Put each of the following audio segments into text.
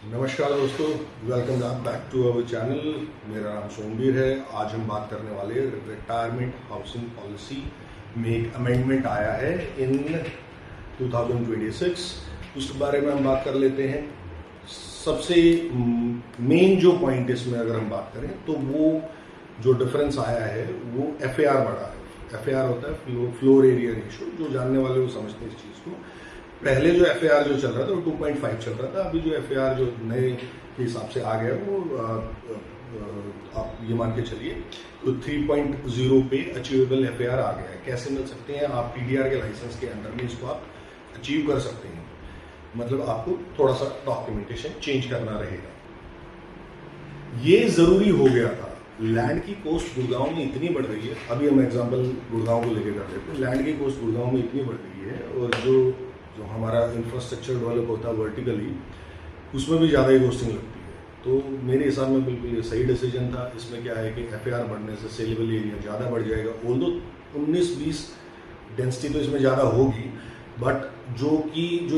नमस्कार दोस्तों, welcome back to our channel. मेरा नाम सोमवीर है। आज हम बात करने वाले रिटायरमेंट हाउसिंग पॉलिसी में एक अमेंडमेंट आया है इन 2026। उसके बारे में हम बात कर लेते हैं। सबसे मेन जो पॉइंट इसमें अगर हम बात करें तो वो जो डिफरेंस आया है वो FAR बढ़ा है। FAR होता है फ्लोर एरिया रेशियो। जो जानने वाले वो समझते हैं इस चीज़ को। पहले जो FAR जो चल रहा था वो 2.5 चल रहा था। अभी जो FAR जो नए के हिसाब से आ गया वो आप ये मान के चलिए तो 3.0 पे अचीवेबल FAR आ गया है। कैसे मिल सकते हैं? आप TDR के लाइसेंस के अंडर में इसको आप अचीव कर सकते हैं। मतलब आपको थोड़ा सा डॉक्यूमेंटेशन चेंज करना रहेगा। ये जरूरी हो गया था। लैंड की कॉस्ट गुड़गांव में इतनी बढ़ रही है। अभी हम एग्जांपल गुड़गांव को लेकर कर रहे थे। लैंड की कॉस्ट गुड़गांव में इतनी बढ़ रही है और जो हमारा इंफ्रास्ट्रक्चर डेवलप होता है वर्टिकली, उसमें भी ज़्यादा ही कॉस्टिंग लगती है। तो मेरे हिसाब में बिल्कुल ये सही डिसीजन था। इसमें क्या है कि FAR बढ़ने से सेलेबल एरिया ज़्यादा बढ़ जाएगा। ऑल्दो 19-20 डेंसिटी तो इसमें ज़्यादा होगी, बट जो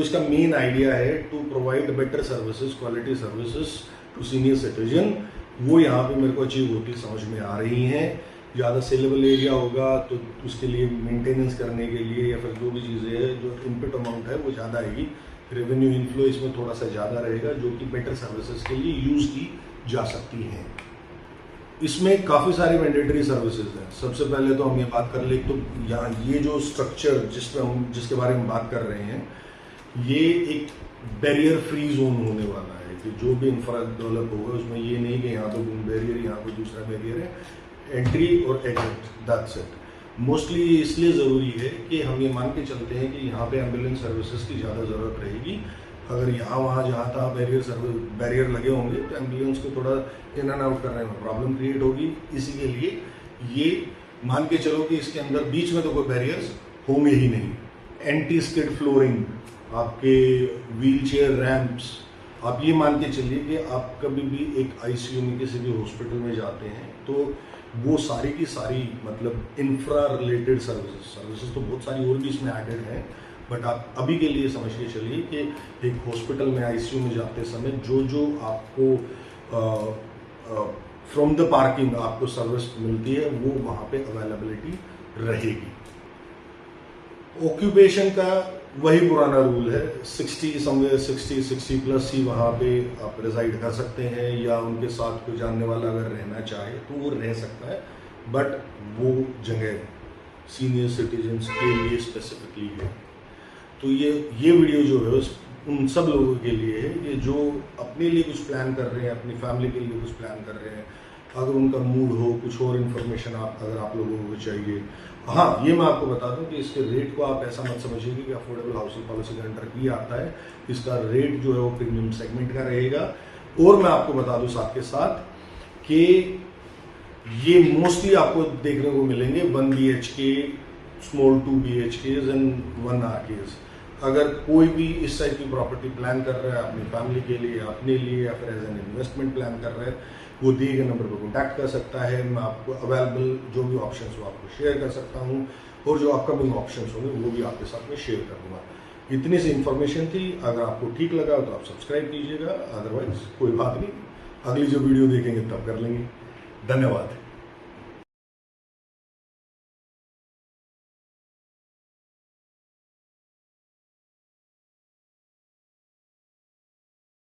इसका मेन आइडिया है to provide better services, quality services to senior citizen, वो यहाँ पे मेरे को अचीव होती समझ में आ रही हैं। ज़्यादा सेलेबल एरिया होगा तो उसके लिए मेंटेनेंस करने के लिए या फिर जो भी चीज़ें है, जो इनपुट अमाउंट है वो ज़्यादा आएगी। रेवेन्यू इनफ्लो इसमें थोड़ा सा ज़्यादा रहेगा, जो कि बेटर सर्विसेज के लिए यूज़ की जा सकती हैं। इसमें काफ़ी सारी मैंडेटरी सर्विसेज हैं। सबसे पहले तो हम ये बात कर ले तो यहाँ ये जो स्ट्रक्चर जिसके बारे में बात कर रहे हैं, ये एक बैरियर फ्री जोन होने वाला है कि जो भी इंफ्रा डेवलप होगा उसमें ये नहीं कि यहाँ तो बैरियर, यहाँ कोई दूसरा बैरियर है। एंट्री और एग्जिट, दैट्स इट। मोस्टली इसलिए ज़रूरी है कि हम ये मान के चलते हैं कि यहाँ पे एम्बुलेंस सर्विसेज की ज़्यादा ज़रूरत रहेगी। अगर यहाँ वहाँ जहाँ तहाँ बैरियर लगे होंगे तो एम्बुलेंस को थोड़ा इन एंड आउट करने में प्रॉब्लम क्रिएट होगी। इसी के लिए ये मान के चलो कि इसके अंदर बीच में तो कोई बैरियर्स होंगे ही नहीं। एंटी स्किड फ्लोरिंग, आपके व्हील चेयर रैम्प्स, आप ये मान के चलिए कि आप कभी भी एक ICU में किसी भी हॉस्पिटल में जाते हैं तो वो सारी की सारी मतलब इंफ्रा रिलेटेड सर्विसेज तो बहुत सारी और भी इसमें एडेड हैं, बट आप अभी के लिए समझ के चलिए कि एक हॉस्पिटल में ICU में जाते समय जो आपको फ्रॉम द पार्किंग आपको सर्विस मिलती है वो वहाँ पे अवेलेबिलिटी रहेगी। ऑक्यूपेशन का वही पुराना रूल है। 60 प्लस ही वहाँ पे आप रिजाइड कर सकते हैं, या उनके साथ कोई जानने वाला अगर रहना चाहे तो वो रह सकता है, बट वो जगह सीनियर सिटीजन्स के लिए स्पेसिफिकली है। तो ये वीडियो जो है उन सब लोगों के लिए है कि जो अपने लिए कुछ प्लान कर रहे हैं, अपनी फैमिली के लिए कुछ प्लान कर रहे हैं। अगर उनका मूड हो, कुछ और इन्फॉर्मेशन अगर आप लोगों को चाहिए। हाँ, ये मैं आपको बता दूं कि इसके रेट को आप ऐसा मत समझिए कि अफोर्डेबल हाउसिंग पॉलिसी के अंडर भी आता है। इसका रेट जो है वो प्रीमियम सेगमेंट का रहेगा। और मैं आपको बता दूं साथ के साथ कि ये मोस्टली आपको देखने को मिलेंगे 1 BHK, small 2 BHKs and 1 RKs। अगर कोई भी इस टाइप की प्रॉपर्टी प्लान कर रहा है अपनी फैमिली के लिए, अपने लिए, या फिर एज एन इन्वेस्टमेंट प्लान कर रहा है, वो दिए गए नंबर पर कॉन्टैक्ट कर सकता है। मैं आपको अवेलेबल जो भी ऑप्शंस हो आपको शेयर कर सकता हूँ, और जो अपकमिंग ऑप्शंस होंगे वो भी आपके साथ में शेयर कर दूँगा। इतनी सी इन्फॉर्मेशन थी। अगर आपको ठीक लगा तो आप सब्सक्राइब कीजिएगा, अदरवाइज कोई बात नहीं, अगली जो वीडियो देखेंगे तब कर लेंगे। धन्यवाद।